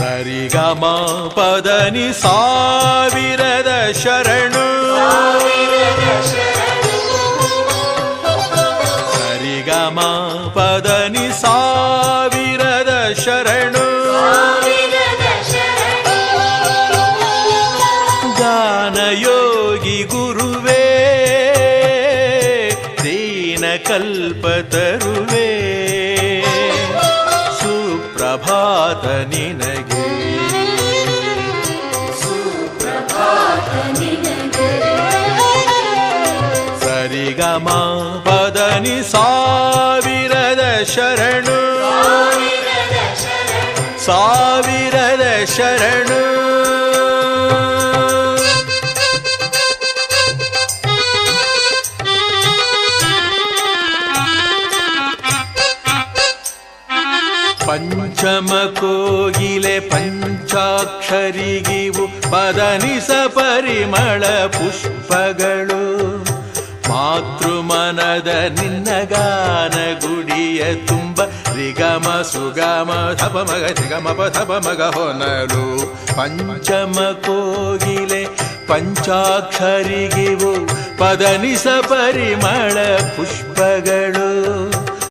ಸರಿಗಮ ಪದನಿ ಸಾವಿರದ ಶರಣು ಸರಿಗಮ ಪದನಿ ಸಾವಿರದ ಶರಣು ಗಾನಯೋಗಿ ಗುರುವೇ ದೀನ ಕಲ್ಪತರುವೇ ಸುಪ್ರಭಾತ ನಿನಗೆ ಸರಿಗಮ ಪದನಿ ಸಾವಿರದ ಶರಣು ಸಾವಿರದ ಶರಣು ಪಂಚಮ ಕೋಗಿಲೆ ಪಂಚಾಕ್ಷರಿಗಿವು ಪದನಿಸ ಪರಿಮಳ ಪುಷ್ಪಗಳು ಮಾತೃಮನದ ನಿನ್ನ ಗಾನ ಗುಡಿಯ ತುಂಬ ರಿಗಮ ಸುಗಮ ಧಪ ಮಗ ರಿಗಮ ಪಧಪ ಮಗ ಹೊನಲು ಪಂಚಮ ಕೋಗಿಲೆ ಪಂಚಾಕ್ಷರಿಗಿವು ಪದನಿಸ ಪರಿಮಳ ಪುಷ್ಪಗಳು